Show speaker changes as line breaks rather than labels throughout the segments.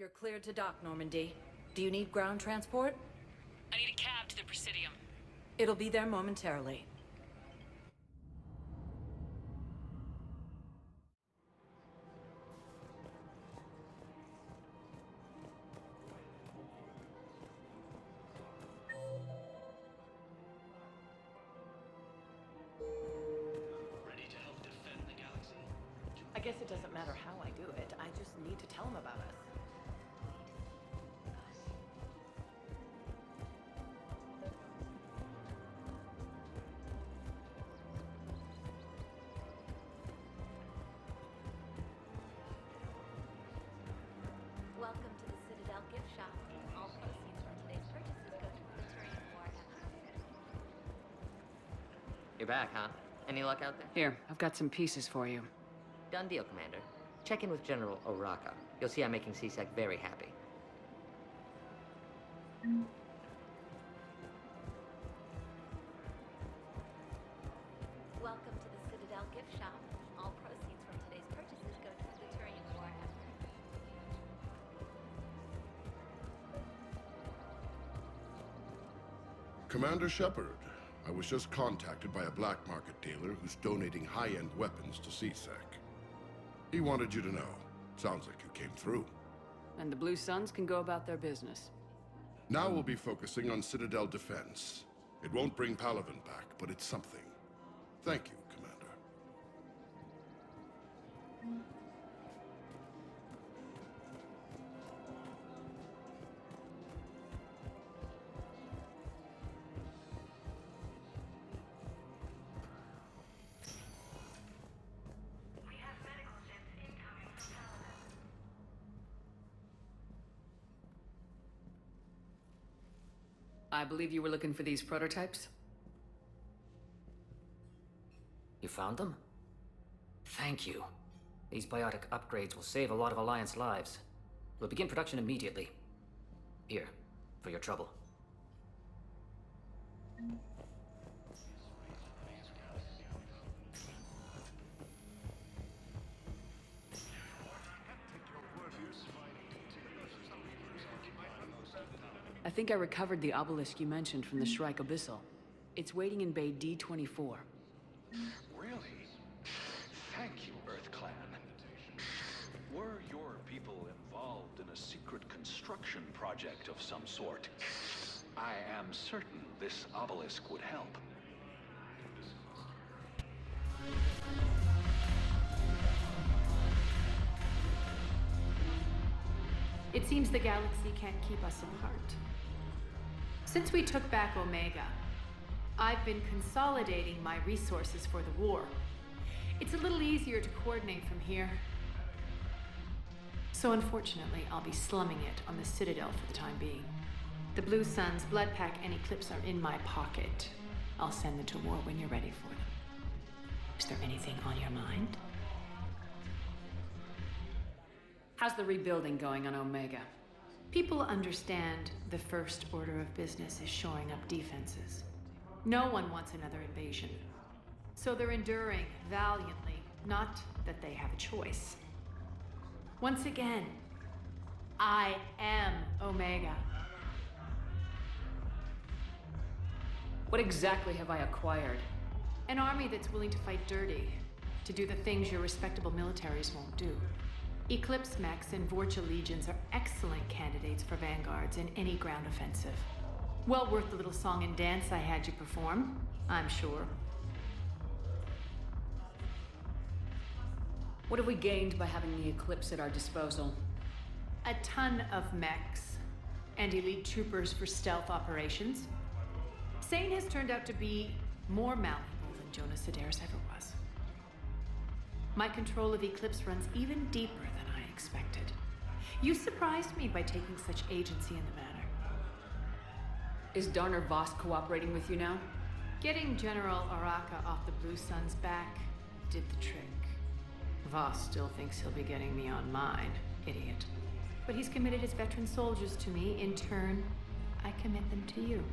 You're cleared to dock, Normandy. Do you need ground transport?
I need a cab to the Presidium.
It'll be there momentarily.
Ready to help defend the galaxy.
I guess it doesn't matter how I do it. I just need to tell him about us.
Welcome to the Citadel gift shop. All proceeds from today's purchases go to the Turian War effort.
You're back, huh? Any luck out there?
Here, I've got some pieces for you.
Done deal, Commander. Check in with General Oraka. You'll see I'm making C-Sec very happy.
Welcome to the Citadel gift shop. All proceeds from today's purchases go to the Turian War effort.
Commander Shepard, I was just contacted by a black market dealer who's donating high-end weapons to C-Sec. He wanted you to know. Sounds like you came through.
And the Blue Suns can go about their business.
Now we'll be focusing on Citadel defense. It won't bring Palaven back, but it's something. Thank you, Commander.
I believe you were looking for these prototypes?
You found them? Thank you. These biotic upgrades will save a lot of Alliance lives. We'll begin production immediately. Here, for your trouble.
I think I recovered the obelisk you mentioned from the Shrike Abyssal. It's waiting in Bay D-24.
Really? Thank you, Earth Clan. Were your people involved in a secret construction project of some sort, I am certain this obelisk would help.
It seems the galaxy can't keep us apart. Since we took back Omega, I've been consolidating my resources for the war. It's a little easier to coordinate from here. So unfortunately, I'll be slumming it on the Citadel for the time being. The Blue Suns, Bloodpack, and Eclipse are in my pocket. I'll send them to war when you're ready for them. Is there anything on your mind?
How's the rebuilding going on Omega?
People understand the first order of business is shoring up defenses. No one wants another invasion. So they're enduring valiantly, not that they have a choice. Once again, I am Omega.
What exactly have I acquired?
An army that's willing to fight dirty, to do the things your respectable militaries won't do. Eclipse mechs and Vorcha legions are excellent candidates for vanguards in any ground offensive. Well worth the little song and dance I had you perform, I'm sure.
What have we gained by having the Eclipse at our disposal?
A ton of mechs and elite troopers for stealth operations. Sane has turned out to be more malleable than Jonas Sedaris ever was. My control of Eclipse runs even deeper than I expected. You surprised me by taking such agency in the matter.
Is Darner Voss cooperating with you now?
Getting General Oraka off the Blue Suns' back did the trick. Voss still thinks he'll be getting me on mine, idiot. But he's committed his veteran soldiers to me. In turn, I commit them to you.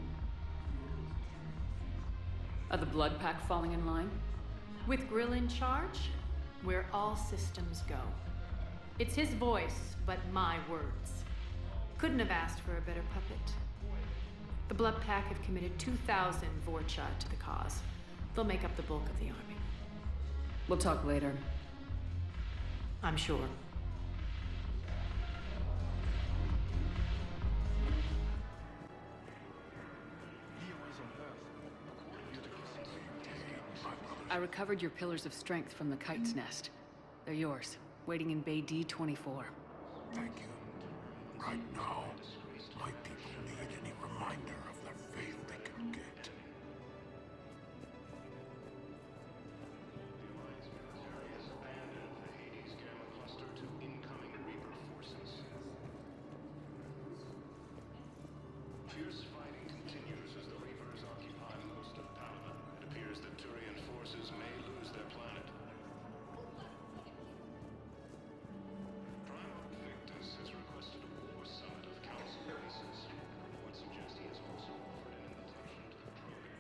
Are the Bloodpack falling in line?
With Grill in charge, where all systems go. It's his voice, but my words. Couldn't have asked for a better puppet. The Blood Pack have committed 2,000 Vorcha to the cause. They'll make up the bulk of the army.
We'll talk later.
I'm sure.
I recovered your pillars of strength from the kite's nest. They're yours, waiting in Bay D-24.
Thank you. Right now, my people need any reminder of their faith they can get.
Fierce fighting continues as the Reapers occupy most of Palaven. It appears that Turian forces may lose their planet. Primal Victus has requested a war summit of Council bases. Reports suggest he has also offered an invitation to the Krogan.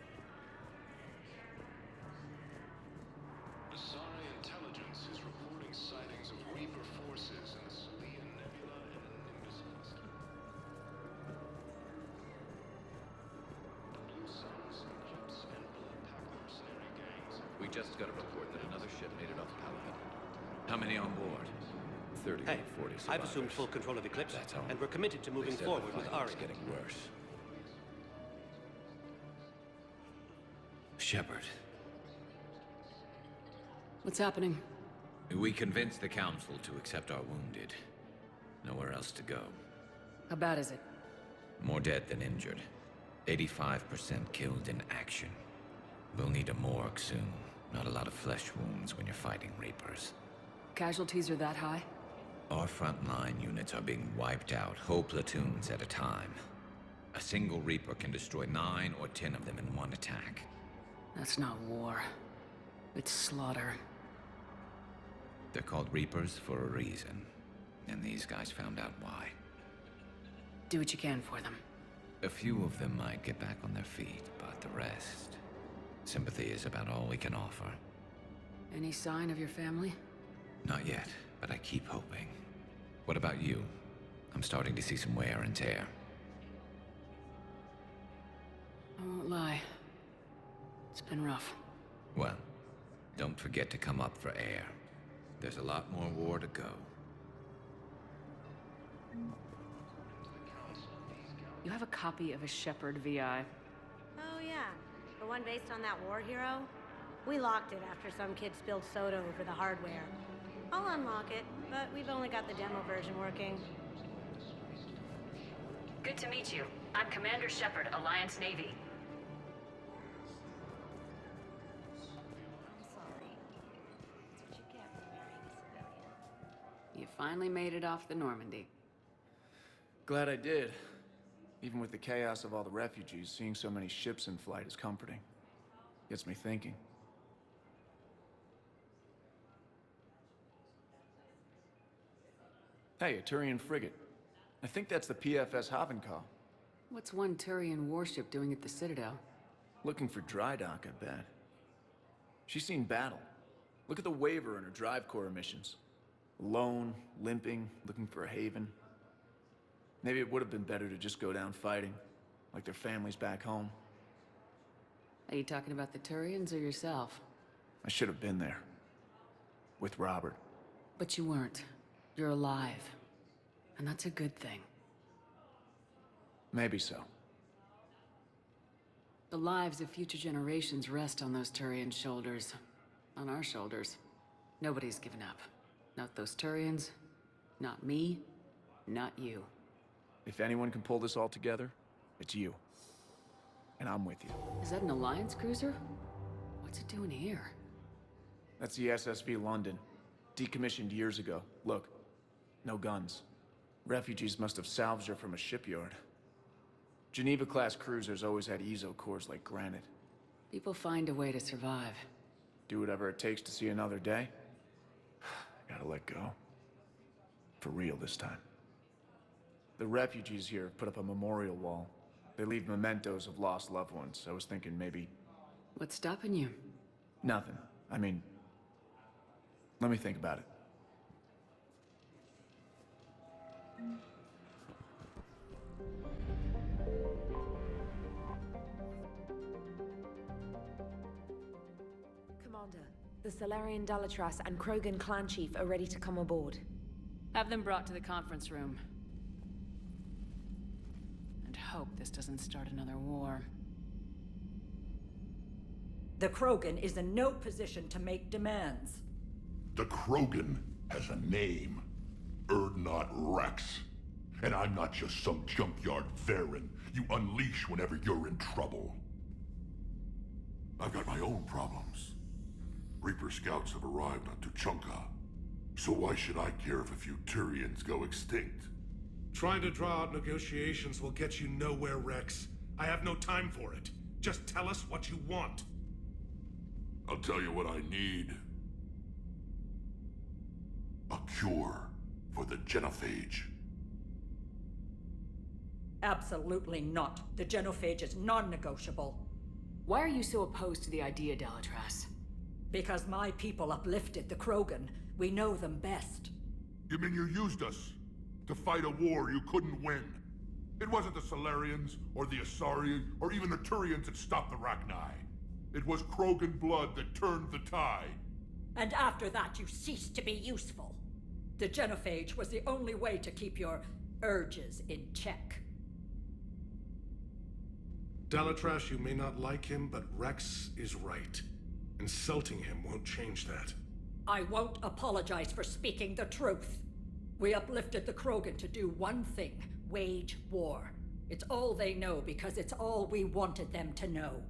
Asari intelligence is reporting sightings of Reaper forces in the Salian Nebula and the Nimbus cluster. The Blue Suns, Eclipse, and Blood Pack mercenary gangs.
We just got a report that another ship made it off Palaven. How many on board? 30
Hey,
or 40 survivors.
I've assumed full control of Eclipse,
That's all.
and we're committed to moving
They said
forward
the
with
fighting was
Ari.
getting worse. Shepard,
What's happening?
we convinced the Council to accept our wounded. Nowhere else to go.
How bad is it?
More dead than injured. 85% killed in action. We'll need a morgue soon. Not a lot of flesh wounds when you're fighting Reapers.
Casualties are that high?
Our frontline units are being wiped out, whole platoons at a time. A single Reaper can destroy 9 or 10 of them in one attack.
That's not war. It's slaughter.
They're called Reapers for a reason. And these guys found out why.
Do what you can for them.
A few of them might get back on their feet, but the rest... Sympathy is about all we can offer.
Any sign of your family?
Not yet, but I keep hoping. What about you? I'm starting to see some wear and tear.
I won't lie. It's been rough.
Well, don't forget to come up for air. There's a lot more war to go.
You have a copy of a Shepard VI.
Oh yeah, the one based on that war hero? We locked it after some kid spilled soda over the hardware. I'll unlock it, but we've only got the demo version working.
Good to meet you. I'm Commander Shepard, Alliance Navy.
I'm sorry. That's what you get for marrying a civilian.
You finally made it off the Normandy.
Glad I did. Even with the chaos of all the refugees, seeing so many ships in flight is comforting. Gets me thinking. Hey, a Turian frigate. I think that's the PFS Havenkal.
What's one Turian warship doing at the Citadel?
Looking for dry dock, I bet. She's seen battle. Look at the waiver in her drive core emissions. Alone, limping, looking for a haven. Maybe it would have been better to just go down fighting, like their families back home.
Are you talking about the Turians or yourself?
I should have been there. With Robert.
But you weren't. You're alive. And that's a good thing.
Maybe so.
The lives of future generations rest on those Turian shoulders. On our shoulders. Nobody's given up. Not those Turians, not me, not you.
If anyone can pull this all together, it's you. And I'm with you.
Is that an Alliance cruiser? What's it doing here?
That's the SSV London. Decommissioned years ago. Look, no guns. Refugees must have salvaged her from a shipyard. Geneva-class cruisers always had ezo cores like granite.
People find a way to survive.
Do whatever it takes to see another day. Gotta let go. For real this time. The refugees here have put up a memorial wall. They leave mementos of lost loved ones. I was thinking maybe...
What's stopping you?
Nothing. I mean... Let me think about it.
Commander, the Salarian Dalatras and Krogan clan chief are ready to come aboard.
Have them brought to the conference room. And hope this doesn't start another war.
The Krogan is in no position to make demands.
The Krogan has a name. Urdnot Rex. And I'm not just some junkyard Varen you unleash whenever you're in trouble. I've got my own problems. Reaper scouts have arrived on Tuchanka. So why should I care if a few Turians go extinct?
Trying to draw out negotiations will get you nowhere, Rex. I have no time for it. Just tell us what you want.
I'll tell you what I need. A cure for the genophage.
Absolutely not. The genophage is non-negotiable.
Why are you so opposed to the idea, Dalatras?
Because my people uplifted the Krogan. We know them best.
You mean you used us to fight a war you couldn't win? It wasn't the Salarians, or the Asari, or even the Turians that stopped the Rachni. It was Krogan blood that turned the tide.
And after that, you ceased to be useful. The genophage was the only way to keep your urges in check.
Dalatras, you may not like him, but Rex is right. Insulting him won't change that.
I won't apologize for speaking the truth. We uplifted the Krogan to do one thing: wage war. It's all they know because it's all we wanted them to know.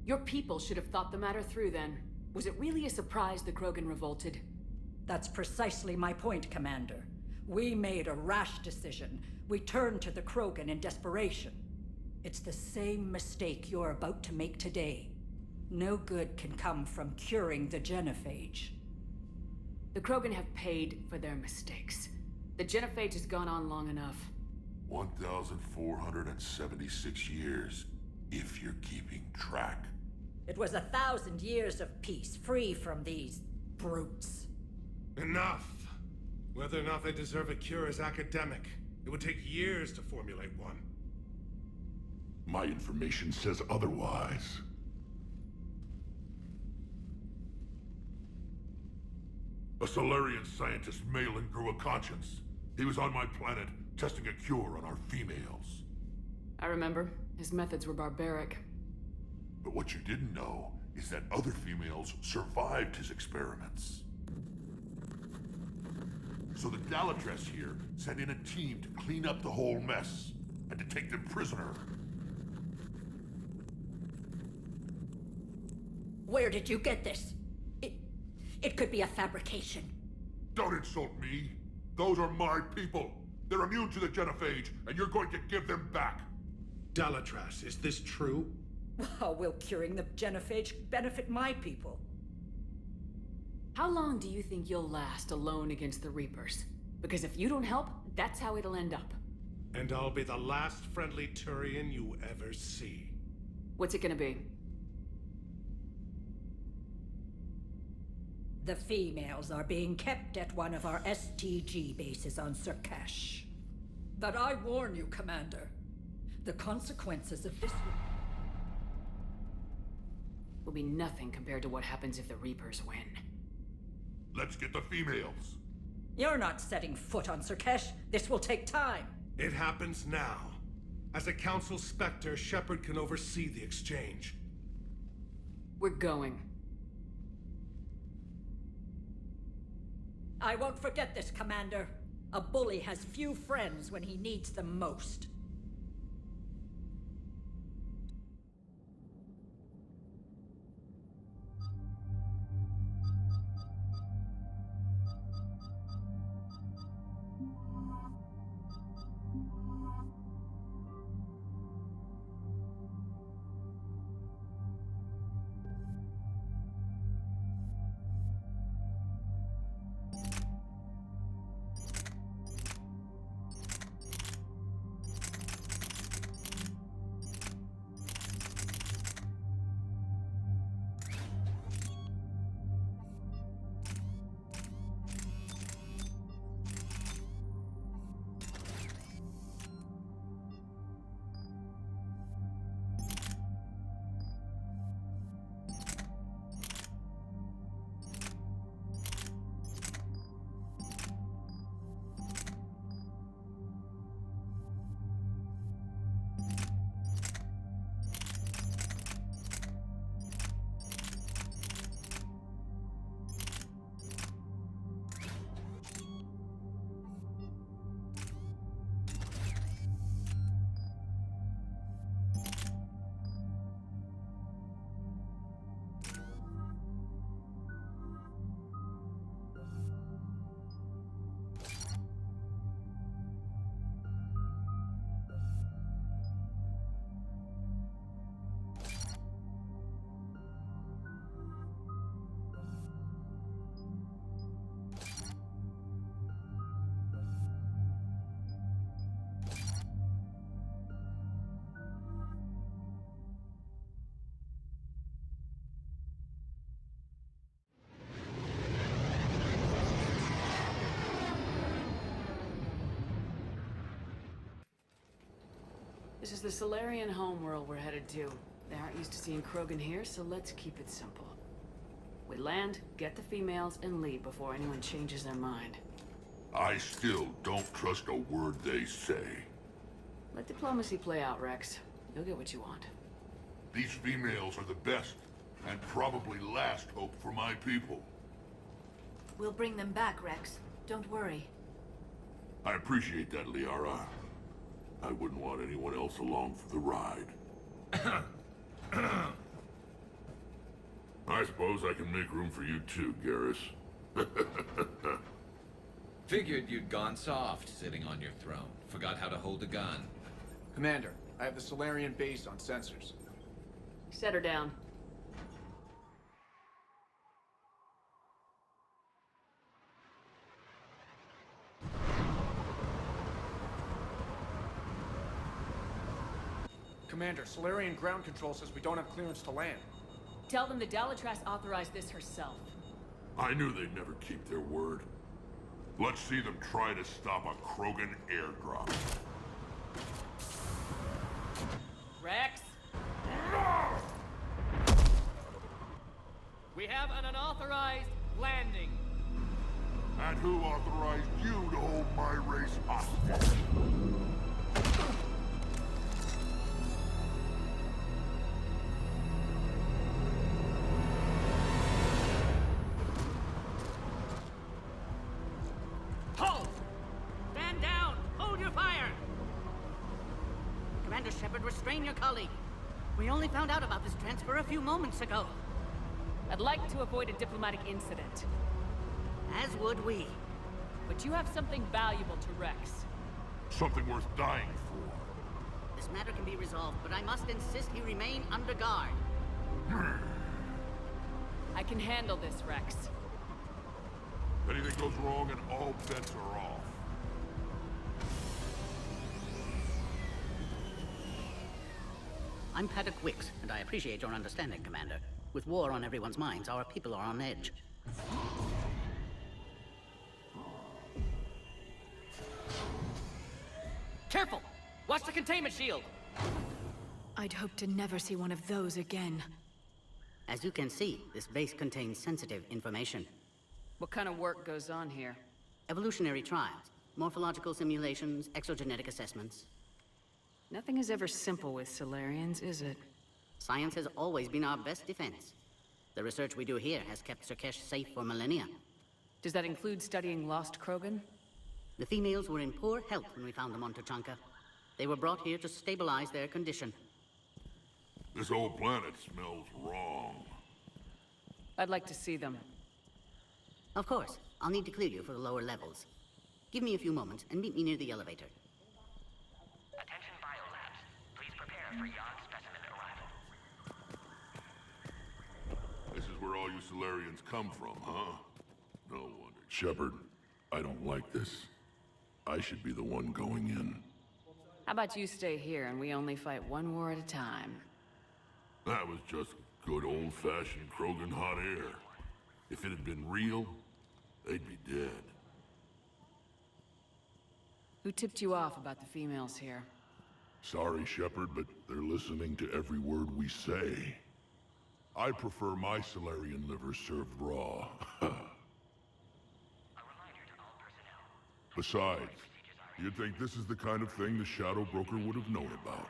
Your people should have thought the matter through then. Was it really a surprise the Krogan revolted?
That's precisely my point, Commander. We made a rash decision. We turned to the Krogan in desperation. It's the same mistake you're about to make today. No good can come from curing the genophage.
The Krogan have paid for their mistakes. The genophage has gone on long enough.
1,476 years, if you're keeping track.
It was 1,000 years of peace, free from these brutes.
Enough! Whether or not they deserve a cure is academic. It would take years to formulate one.
My information says otherwise. A Solarian scientist, Malin, grew a conscience. He was on my planet, testing a cure on our females.
I remember. His methods were barbaric.
But what you didn't know is that other females survived his experiments. So the Dalatras here sent in a team to clean up the whole mess, and to take them prisoner.
Where did you get this? It could be a fabrication.
Don't insult me. Those are my people. They're immune to the genophage, and you're going to give them back.
Dalatras, is this true?
How will curing the genophage benefit my people?
How long do you think you'll last alone against the Reapers? Because if you don't help, that's how it'll end up.
And I'll be the last friendly Turian you ever see.
What's it gonna be?
The females are being kept at one of our STG bases on Surkash. But I warn you, Commander, the consequences of this
will be nothing compared to what happens if the Reapers win.
Let's get the females.
You're not setting foot on Surkash. This will take time.
It happens now. As a Council Spectre, Shepard can oversee the exchange.
We're going.
I won't forget this, Commander. A bully has few friends when he needs them most.
This is the Solarian homeworld we're headed to. They aren't used to seeing Krogan here, so let's keep it simple. We land, get the females, and leave before anyone changes their mind.
I still don't trust a word they say.
Let diplomacy play out, Rex. You'll get what you want.
These females are the best, and probably last hope for my people.
We'll bring them back, Rex. Don't worry.
I appreciate that, Liara. I wouldn't want anyone else along for the ride. I suppose I can make room for you too, Garrus.
Figured you'd gone soft sitting on your throne. Forgot how to hold a gun.
Commander, I have the Solarian base on sensors.
Set her down.
Commander, Solarian ground control says we don't have clearance to land.
Tell them the Dalatrass authorized this herself.
I knew they'd never keep their word. Let's see them try to stop a Krogan airdrop.
Rex? We have an unauthorized landing.
And who authorized you to hold my race hostage?
Hold! Stand down! Hold your fire! Commander Shepard, restrain your colleague. We only found out about this transfer a few moments ago.
I'd like to avoid a diplomatic incident.
As would we.
But you have something valuable to Rex.
Something worth dying for.
This matter can be resolved, but I must insist he remain under guard.
I can handle this, Rex.
Anything goes wrong and all bets are off.
I'm Paddock Wicks, and I appreciate your understanding, Commander. With war on everyone's minds, our people are on edge.
Careful! Watch the containment shield!
I'd hope to never see one of those again.
As you can see, this base contains sensitive information.
What kind of work goes on here?
Evolutionary trials, morphological simulations, exogenetic assessments.
Nothing is ever simple with Solarians, is it?
Science has always been our best defense. The research we do here has kept Surkesh safe for millennia.
Does that include studying lost Krogan?
The females were in poor health when we found them on Tuchanka. They were brought here to stabilize their condition.
This whole planet smells wrong.
I'd like to see them.
Of course. I'll need to clear you for the lower levels. Give me a few moments and meet me near the elevator.
Attention biolabs. Please prepare for Yon specimen arrival.
This is where all you Solarians come from, huh? No wonder. Shepard, I don't like this. I should be the one going in.
How about you stay here and we only fight one war at a time?
That was just good old-fashioned Krogan hot air. If it had been real, they'd be dead.
Who tipped you off about the females here?
Sorry, Shepard, but they're listening to every word we say. I prefer my Solarian liver served raw. Besides, you'd think this is the kind of thing the Shadow Broker would have known about.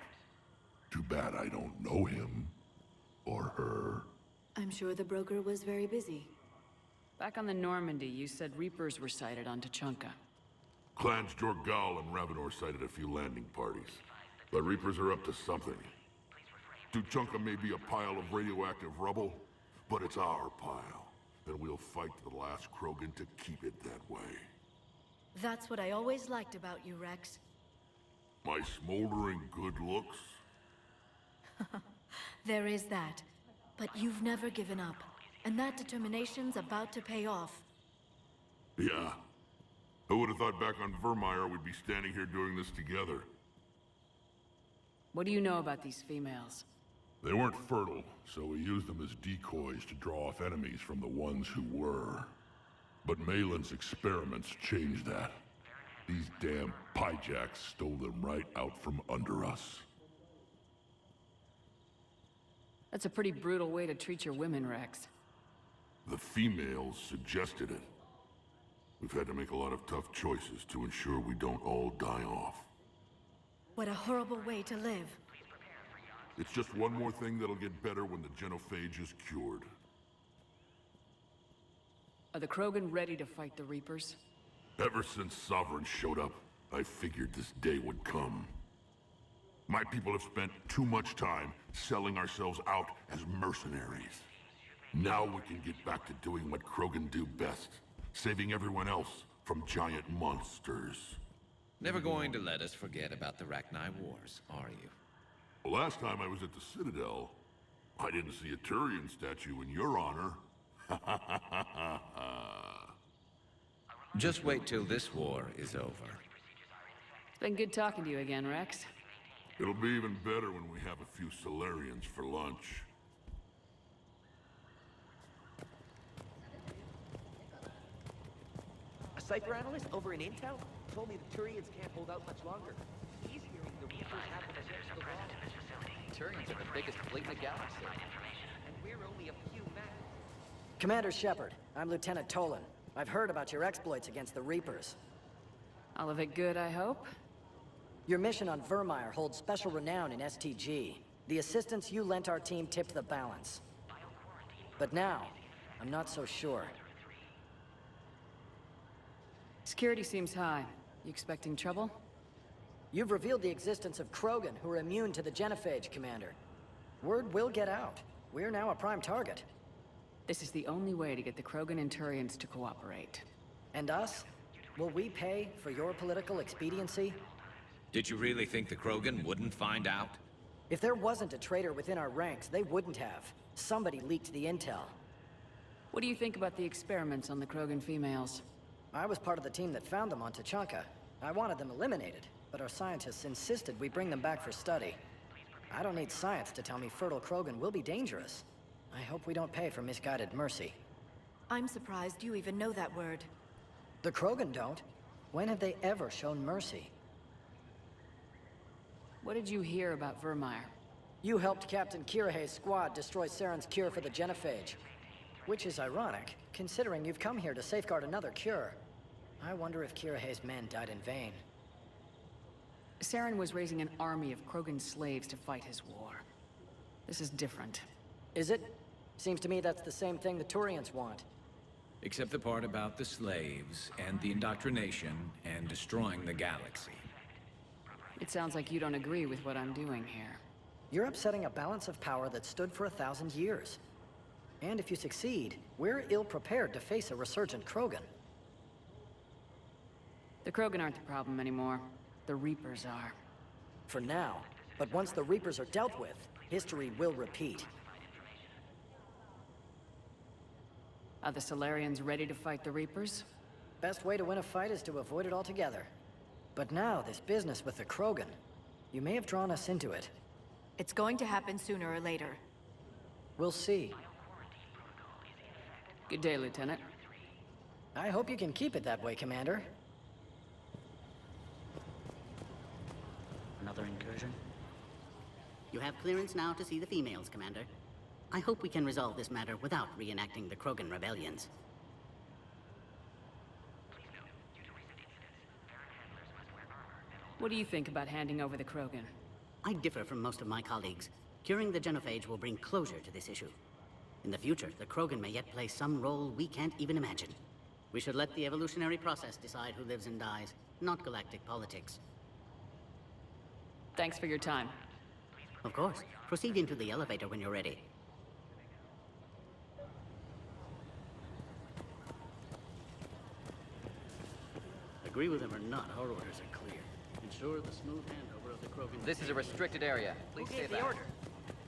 Too bad I don't know him. Or her.
I'm sure the broker was very busy.
Back on the Normandy, you said Reapers were sighted on Tuchanka.
Clans Jorgal and Ravenor sighted a few landing parties. The Reapers are up to something. Tuchanka may be a pile of radioactive rubble, but it's our pile. And we'll fight to the last Krogan to keep it that way.
That's what I always liked about you, Rex.
My smoldering good looks?
There is that. But you've never given up. And that determination's about to pay off.
Yeah. Who would have thought back on Vermeer we'd be standing here doing this together?
What do you know about these females?
They weren't fertile, so we used them as decoys to draw off enemies from the ones who were. But Malin's experiments changed that. These damn Pyjaks stole them right out from under us.
That's a pretty brutal way to treat your women, Rex.
The females suggested it. We've had to make a lot of tough choices to ensure we don't all die off.
What a horrible way to live.
It's just one more thing that'll get better when the genophage is cured.
Are the Krogan ready to fight the Reapers?
Ever since Sovereign showed up, I figured this day would come. My people have spent too much time selling ourselves out as mercenaries. Now we can get back to doing what Krogan do best, saving everyone else from giant monsters.
Never going to let us forget about the Rachni Wars, are you?
The last time I was at the Citadel, I didn't see a Turian statue in your honor.
Just wait till this war is over.
It's been good talking to you again, Rex.
It'll be even better when we have a few Solarians for lunch.
A Cypher analyst over in Intel told me the Turians can't hold out much longer. He's hearing the Reapers have the visitors are present in this facility.
Turians are the biggest fleet in the galaxy.
And we're only a few men.
Commander Shepard, I'm Lieutenant Tolan. I've heard about your exploits against the Reapers.
All of it good, I hope?
Your mission on Vermeer holds special renown in STG. The assistance you lent our team tipped the balance. But now, I'm not so sure.
Security seems high. You expecting trouble?
You've revealed the existence of Krogan who are immune to the genophage, Commander. Word will get out. We're now a prime target.
This is the only way to get the Krogan and Turians to cooperate.
And us? Will we pay for your political expediency?
Did you really think the Krogan wouldn't find out?
If there wasn't a traitor within our ranks, they wouldn't have. Somebody leaked the intel.
What do you think about the experiments on the Krogan females?
I was part of the team that found them on Tachanka. I wanted them eliminated, but our scientists insisted we bring them back for study. I don't need science to tell me fertile Krogan will be dangerous. I hope we don't pay for misguided mercy.
I'm surprised you even know that word.
The Krogan don't. When have they ever shown mercy?
What did you hear about Vermeer?
You helped Captain Kirihei's squad destroy Saren's cure for the genophage. Which is ironic, considering you've come here to safeguard another cure. I wonder if Kirihei's men died in vain.
Saren was raising an army of Krogan slaves to fight his war. This is different.
Is it? Seems to me that's the same thing the Turians want.
Except the part about the slaves, and the indoctrination, and destroying the galaxy.
It sounds like you don't agree with what I'm doing here.
You're upsetting a balance of power that stood for 1,000 years. And if you succeed, we're ill-prepared to face a resurgent Krogan.
The Krogan aren't the problem anymore. The Reapers are.
For now. But once the Reapers are dealt with, history will repeat.
Are the Solarians ready to fight the Reapers?
Best way to win a fight is to avoid it altogether. But now, this business with the Krogan, you may have drawn us into it.
It's going to happen sooner or later.
We'll see.
Good day, Lieutenant.
I hope you can keep it that way, Commander.
Another incursion? You have clearance now to see the females, Commander. I hope we can resolve this matter without reenacting the Krogan rebellions.
What do you think about handing over the Krogan?
I differ from most of my colleagues. Curing the genophage will bring closure to this issue. In the future, the Krogan may yet play some role we can't even imagine. We should let the evolutionary process decide who lives and dies, not galactic politics.
Thanks for your time.
Of course. Proceed into the elevator when you're ready. Agree with him or not, our orders are clear. Ensure the smooth handover of the Krogan.
This is a restricted area. Please stay back.
order?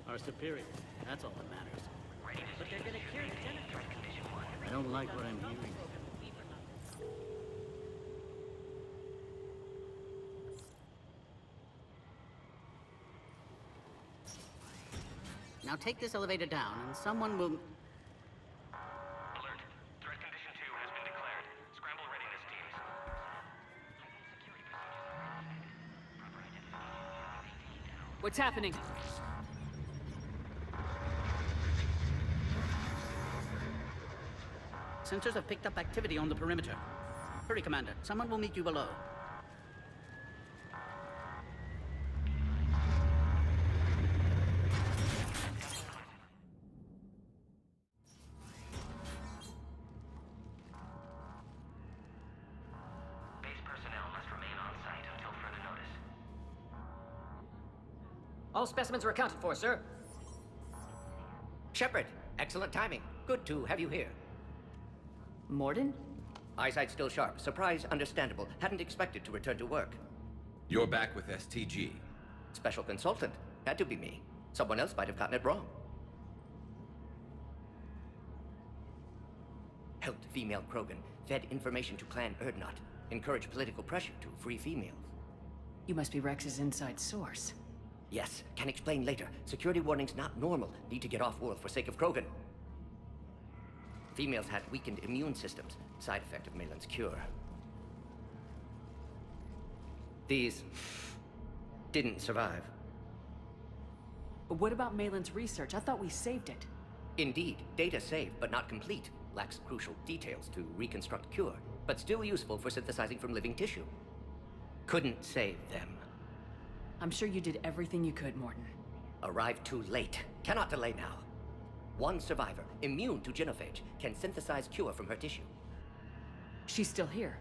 Our superior. That's all that matters.
But they're gonna cure the genophage.
I don't like what I'm hearing. Now take this elevator down, and someone will...
Alert. Threat condition 2 has been declared. Scramble readiness teams.
What's happening?
Sensors have picked up activity on the perimeter. Hurry, Commander. Someone will meet you below.
Base personnel must remain on site until further notice.
All specimens are accounted for, sir.
Shepard, excellent timing. Good to have you here.
Morden?
Eyesight still sharp. Surprise understandable. Hadn't expected to return to work.
You're back with STG.
Special consultant. Had to be me. Someone else might have gotten it wrong. Helped female Krogan. Fed information to Clan Erdnot. Encouraged political pressure to free females.
You must be Rex's inside source.
Yes, can explain later. Security warnings not normal. Need to get off-world for sake of Krogan. Females had weakened immune systems. Side effect of Malin's cure. These didn't survive.
But what about Malin's research? I thought we saved it.
Indeed, data saved, but not complete. Lacks crucial details to reconstruct cure, but still useful for synthesizing from living tissue. Couldn't save them.
I'm sure you did everything you could, Morden.
Arrived too late. Cannot delay now. One survivor, immune to genophage, can synthesize cure from her tissue.
She's still here?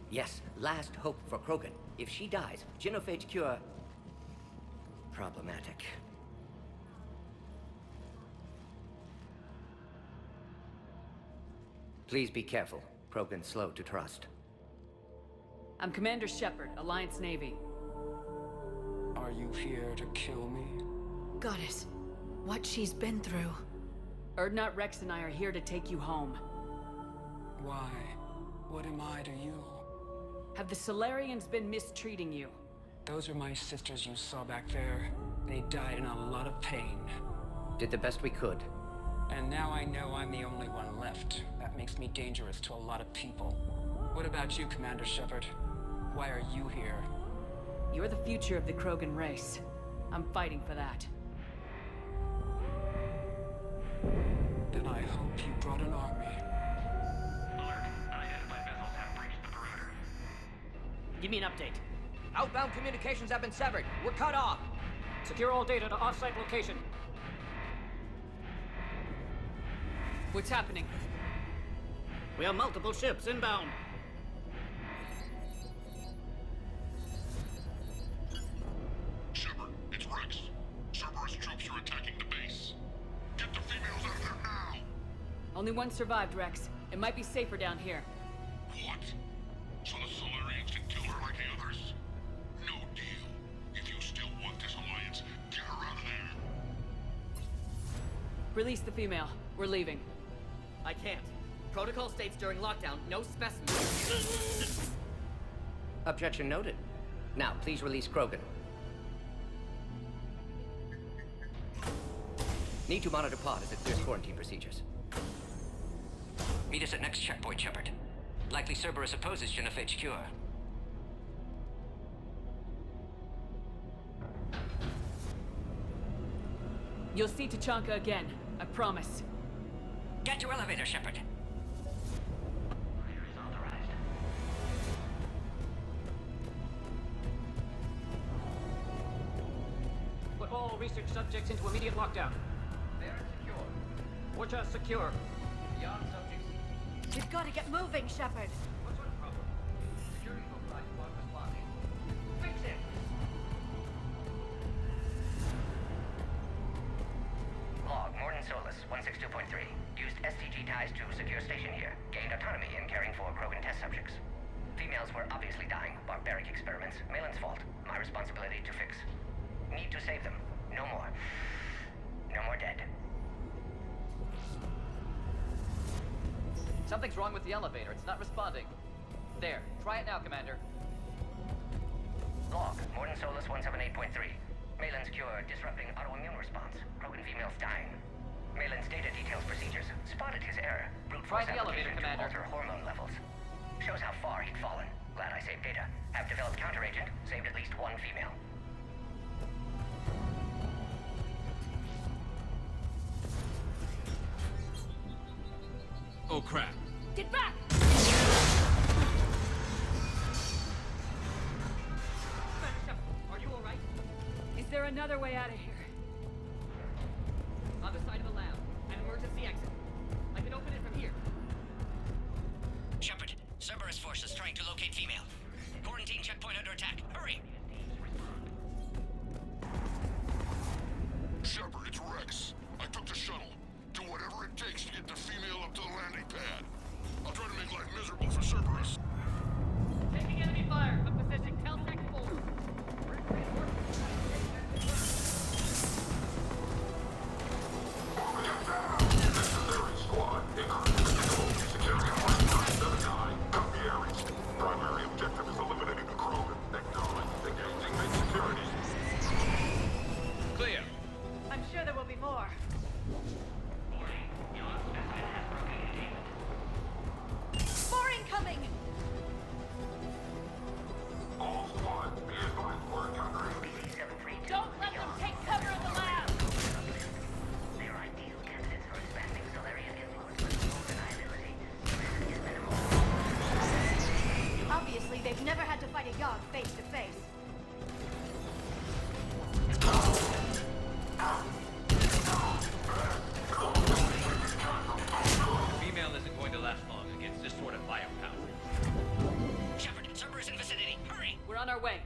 Yes, last hope for Krogan. If she dies, genophage cure... problematic. Please be careful. Krogan slow to trust.
I'm Commander Shepard, Alliance Navy.
Are you here to kill me?
Goddess, what she's been through.
Erdnot, Rex, and I are here to take you home.
Why? What am I to you?
Have the Solarians been mistreating you?
Those are my sisters you saw back there. They died in a lot of pain.
Did the best we could.
And now I know I'm the only one left. That makes me dangerous to a lot of people. What about you, Commander Shepard? Why are you here?
You're the future of the Krogan race. I'm fighting for that.
Then I hope you brought an army.
Alert. Unidentified vessels have breached the perimeter.
Give me an update. Outbound communications have been severed. We're cut off. Secure all data to off-site location.
What's happening?
We have multiple ships inbound.
Shepard, it's Rex. Cerberus troops are attacking the base. Get the females out of there now!
Only one survived, Rex. It might be safer down here.
What? So the Solarians can kill her like the others? No deal. If you still want this alliance, get her out of there.
Release the female. We're leaving.
I can't. Protocol states during lockdown, no specimens. Objection noted. Now, please release Krogan. Need to monitor pod as it clears quarantine procedures. Meet us at next checkpoint, Shepard. Likely Cerberus opposes genophage cure.
You'll see Tachanka again. I promise.
Get to elevator, Shepard.
Clear is authorized.
Put all research subjects into immediate lockdown.
They are secure.
Watcha secure.
Beyond subjects.
We've got to get moving, Shepard.
What sort of problem? Security override upon responding. Fix it! Log, Morden Solus, 162.3. Used STG ties to secure station here. Gained autonomy in caring for Krogan test subjects. Females were obviously dying. Barbaric experiments. Malin's fault. My responsibility to fix. Need to save them. No more. No more dead.
Something's wrong with the elevator. It's not responding. There. Try it now, Commander.
Log, Morden Solus 178.3. Malin's cure disrupting autoimmune response. Krogan females dying. Malin's data details procedures. Spotted his error. Brute
Try
force
the elevator,
application to
Commander.
alter hormone levels. Shows how far he'd fallen. Glad I saved data. Have developed counteragent. Saved at least one female.
Oh crap.
another way out of here.
On the side of the lab. An emergency exit. I can open it from here.
Shepard, Cerberus forces trying to locate female. Quarantine checkpoint under attack. Hurry!
Shepard, it's Rex. I took the shuttle. Do whatever it takes to get the female up to the landing pad. I'll try to make life miserable for Cerberus.
Taking enemy fire from position Caltech 4.
Squad, Security Point 79. Copy Ares. Primary objective is eliminating the Krogan. Acknowledge. Engaging main security.
Clear.
I'm sure there will be more. More incoming!
All squads, be advised we're encountering BD-73.
Don't let them take cover in the lab!
They are ideal candidates for expanding Solarian influence with full deniability. The risk is minimal.
Obviously, they've never had to fight a Yogg face to face.
Female isn't going to last long against this sort of firepower.
Shepard, Cerberus in vicinity. Hurry!
We're on our way.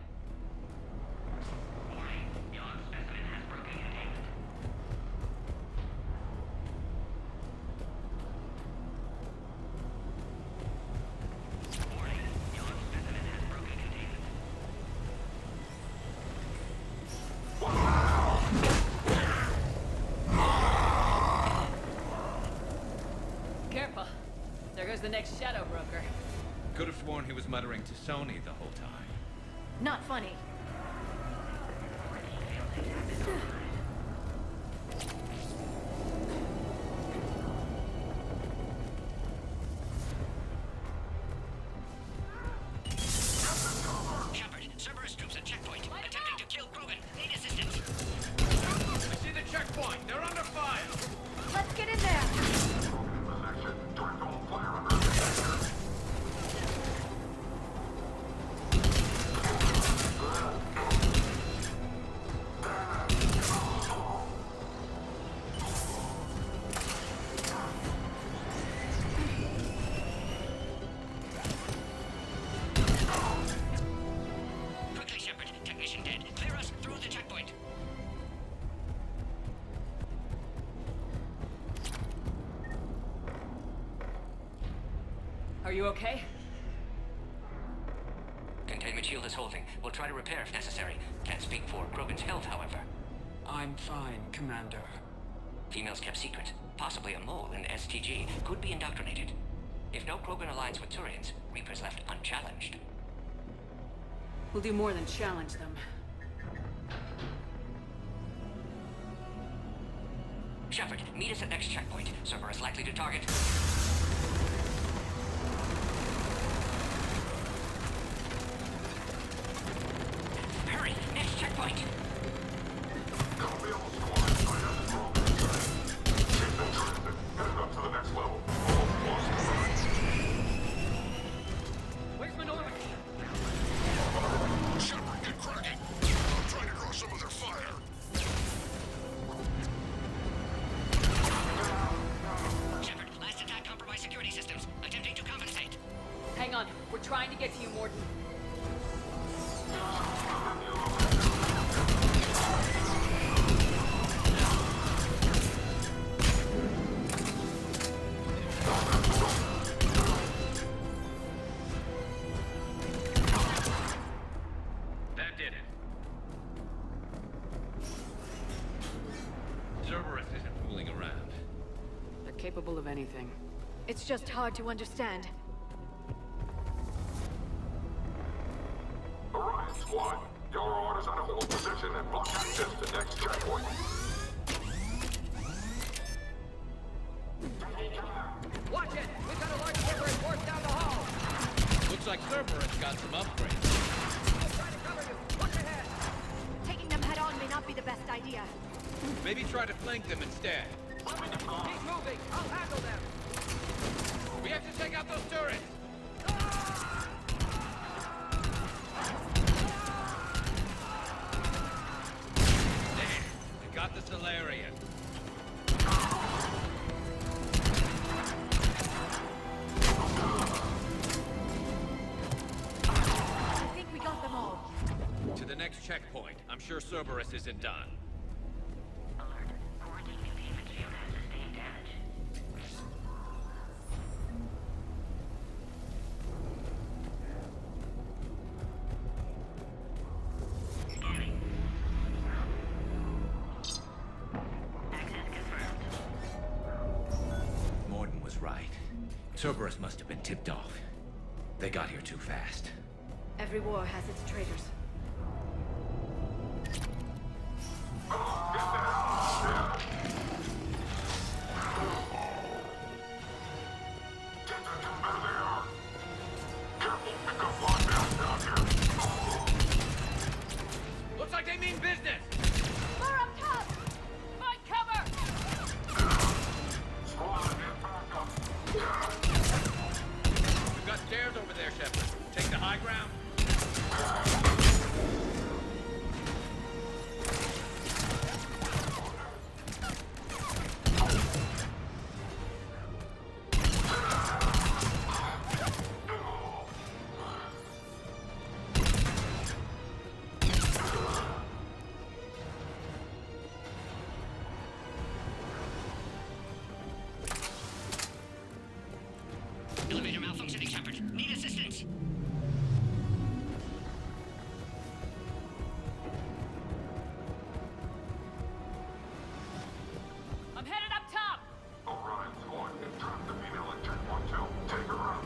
Careful. There goes the next shadow broker.
Could have sworn he was muttering to Sony the whole time.
Not funny.
Shepard, Cerberus troops at checkpoint. Attempting to kill Krogan. Need assistance.
I see the checkpoint. They're under fire.
Let's get in there!
Quickly, Shepard. Technician dead. Clear us through the checkpoint.
Are you okay?
Containment shield is holding. We'll try to repair if necessary. Can't speak for Krogan's health, however.
I'm fine, Commander.
Females kept secret. Possibly a mole in STG. Could be indoctrinated. If no Krogan aligns with Turians, Reaper's left unchallenged.
We'll do more than challenge them.
Shepard, meet us at next checkpoint. Cerberus likely to target. Hurry! Next checkpoint!
Copy all squads. I have the Krogan inside. Keep them drifting. Headed up to the next level. All squads.
Where's Minority?
Shepard, get cracking. I'm trying to draw some of their fire.
Shepard, last attack compromised security systems. Attempting to compensate.
Hang on. We're trying to get to you, Morden.
That did it. Cerberus isn't fooling around.
They're capable of anything.
It's just hard to understand.
Orion squad, your orders are to hold position and block access to next checkpoint.
Watch it! We've got a large Cerberus force down the hall! Looks like Cerberus got some upgrades. I'll try to cover you. Watch ahead!
Taking them head on may not be the best idea.
Maybe try to flank them instead.
Keep moving! I'll handle them!
We have to take out those turrets!
next checkpoint. I'm sure Cerberus isn't done.
Mordin was right. Cerberus must have been tipped off. They got here too fast.
Every war has its traitors.
Looks like they mean business!
We're up top! Find cover!
We've got stairs over there, Shepard. Take the high ground.
Elevator malfunctioning, Shepard. Need assistance.
I'm headed up top!
Orion Squad, trap the female at checkpoint 2. Take her out.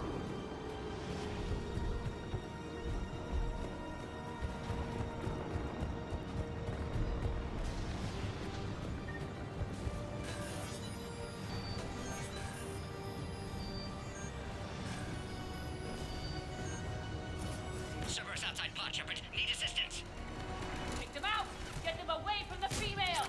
Cerberus outside pod, Shepard. Need assistance.
Take them out! Get them away from the female!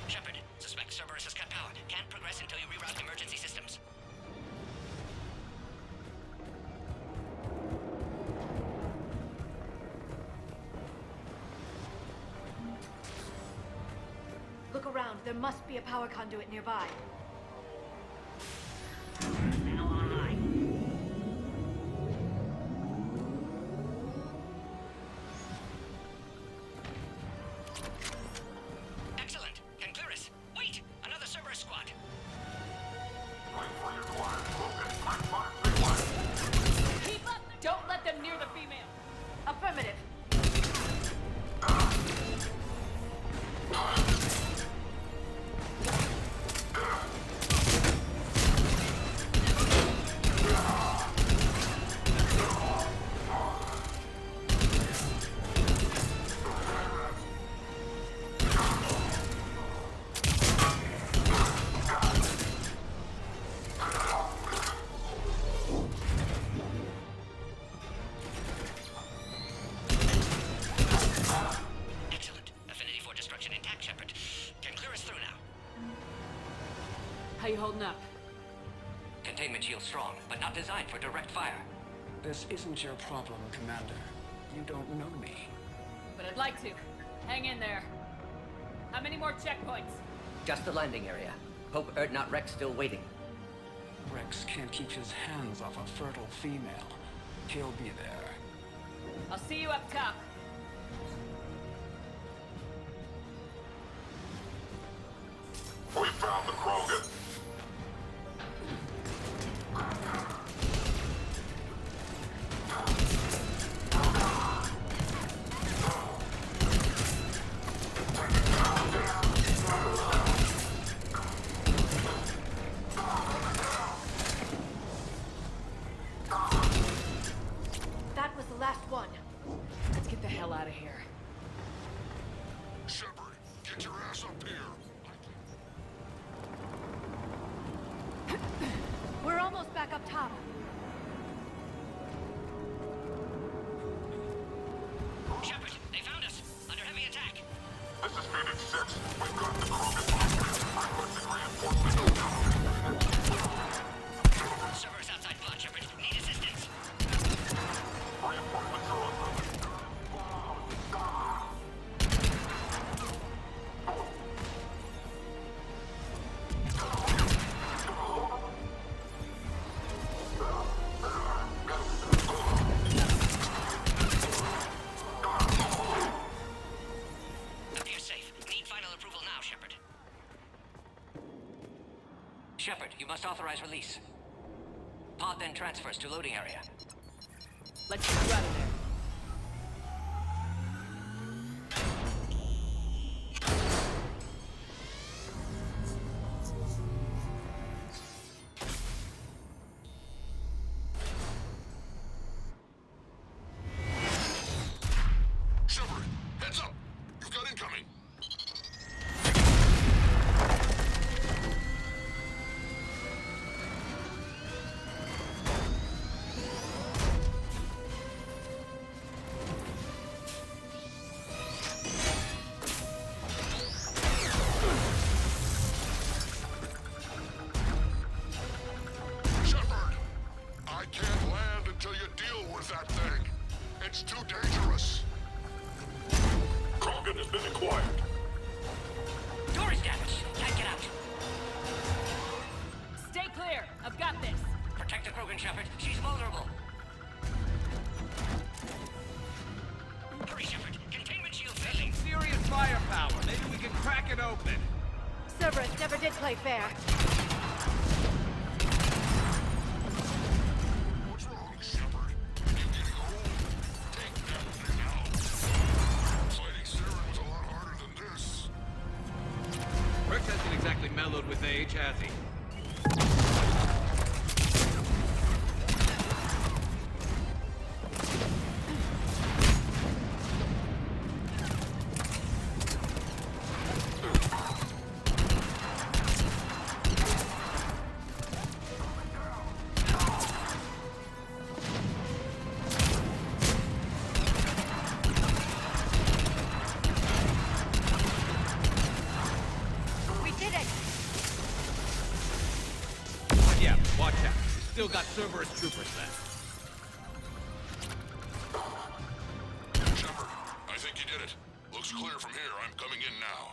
Shepard, suspect Cerberus has cut power. Can't progress until you reroute emergency systems.
Look around. There must be a power conduit nearby.
Now online. Excellent. Concurus. Wait! Another Cerberus squad.
Keep up! Don't let them near the female!
Affirmative.
Excellent. Affinity for destruction intact, Shepard. Concurus through now.
How you holding up?
Containment shield strong, but not designed for direct fire.
This isn't your problem, Commander. You don't know me.
But I'd like to. Hang in there. How many more checkpoints?
Just the landing area. Hope Erdnot Rex still waiting.
Rex can't keep his hands off a fertile female. He'll be there.
I'll see you up top.
We found the Krogan.
That was the last one.
Let's get the hell out of here.
Shepard, get your ass up here.
We're almost back up top.
Shepard, they found us. Under heavy attack.
This is Phoenix 6. We've got the Krogan. I'm pushing reinforcements.
Cerberus outside pod, Shepard. Need assistance.
Reinforcements are on route.
Shepard, you must authorize release. Pod then transfers to loading area.
Let's get you out of there.
Shepard, heads up! You've got incoming! Shepard! I can't land until you deal with that thing. It's too dangerous. Krogan has been acquired.
Door is damaged. Can't get out.
Stay clear. I've got this.
Protect the Krogan, Shepard. She's vulnerable. Hurry, Shepard. Containment shield failing.
Serious firepower. Maybe we can crack it open.
Cerberus never did play fair.
What's wrong, Shepard? You getting old? Take that thing out. Fighting Saren was a lot harder than this.
Rex hasn't exactly mellowed with age, has he?
We did it!
But yeah, watch out. Still got Cerberus troopers left.
Shepard, I think you did it. Looks clear from here. I'm coming in now.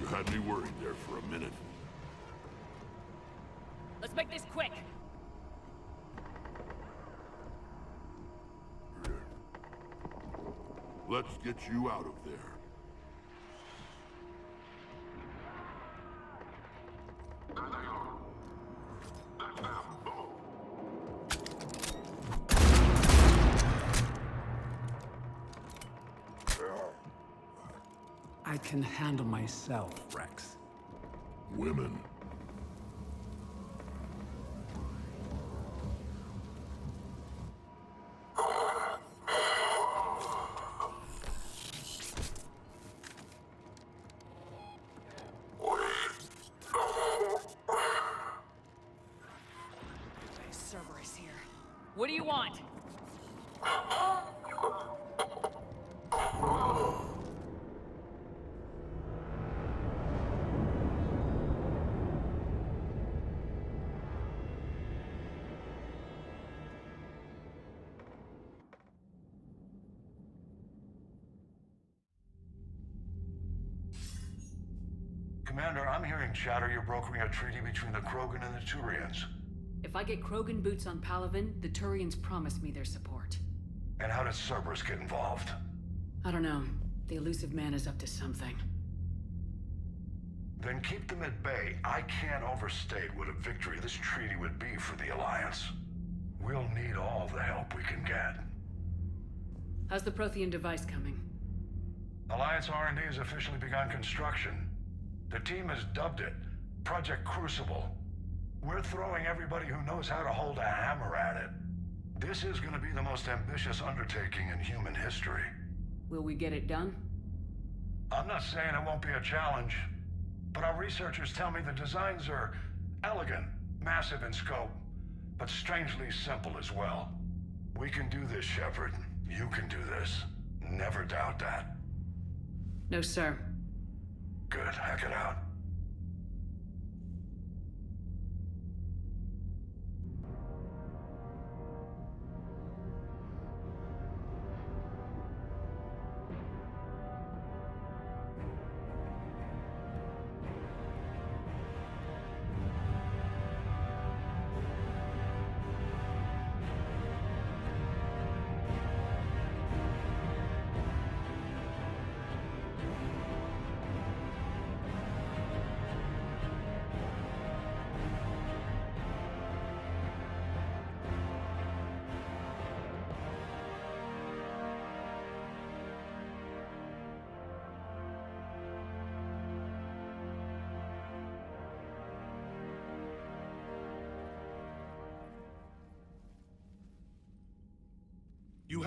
You had me worried there for a minute.
Let's make this quick.
Let's get you out of there. There they are. That's them.
I can handle myself, Rex.
Women.
Cerberus here. What do you want?
Commander, I'm hearing chatter you're brokering a treaty between the Krogan and the Turians.
If I get Krogan boots on Palaven, the Turians promise me their support.
And how does Cerberus get involved?
I don't know. The elusive man is up to something.
Then keep them at bay. I can't overstate what a victory this treaty would be for the Alliance. We'll need all the help we can get.
How's the Prothean device coming?
Alliance R&D has officially begun construction. The team has dubbed it Project Crucible. We're throwing everybody who knows how to hold a hammer at it. This is going to be the most ambitious undertaking in human history.
Will we get it done?
I'm not saying it won't be a challenge, but our researchers tell me the designs are elegant, massive in scope, but strangely simple as well. We can do this, Shepard. You can do this. Never doubt that.
No, sir.
Good. Hack it out.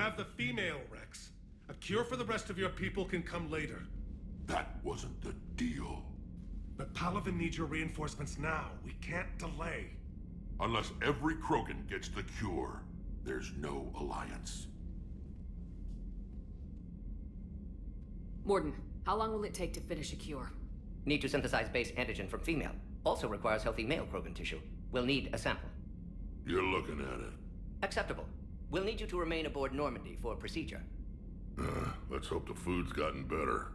have the female, Rex. A cure for the rest of your people can come later.
That wasn't the deal.
But Palaven needs your reinforcements now. We can't delay.
Unless every Krogan gets the cure, there's no alliance.
Mordin, how long will it take to finish a cure?
Need to synthesize base antigen from female. Also requires healthy male Krogan tissue. We'll need a sample.
You're looking at it.
Acceptable. We'll need you to remain aboard Normandy for procedure.
Let's hope the food's gotten better.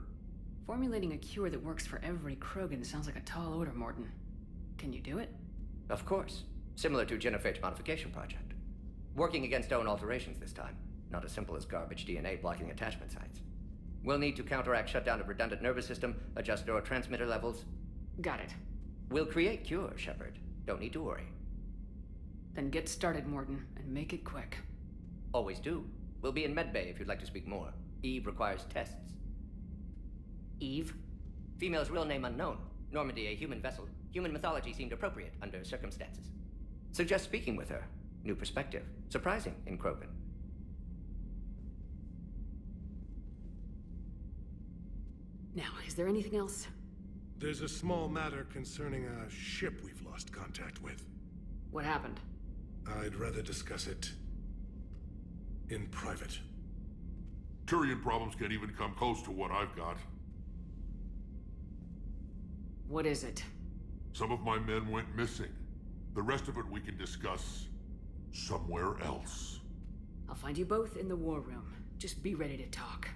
Formulating a cure that works for every Krogan sounds like a tall order, Mordin. Can you do it?
Of course. Similar to Genophage modification project. Working against own alterations this time. Not as simple as garbage DNA blocking attachment sites. We'll need to counteract shutdown of redundant nervous system, adjust neurotransmitter levels.
Got it.
We'll create cure, Shepard. Don't need to worry.
Then get started, Mordin, and make it quick.
Always do. We'll be in medbay if you'd like to speak more. Eve requires tests.
Eve?
Female's real name unknown. Normandy a human vessel. Human mythology seemed appropriate under circumstances. Suggest speaking with her. New perspective. Surprising in Krogan.
Now, is there anything else?
There's a small matter concerning a ship we've lost contact with.
What happened?
I'd rather discuss it in private.
Turian problems can't even come close to what I've got.
What is it?
Some of my men went missing. The rest of it we can discuss somewhere else.
I'll find you both in the war room. Just be ready to talk.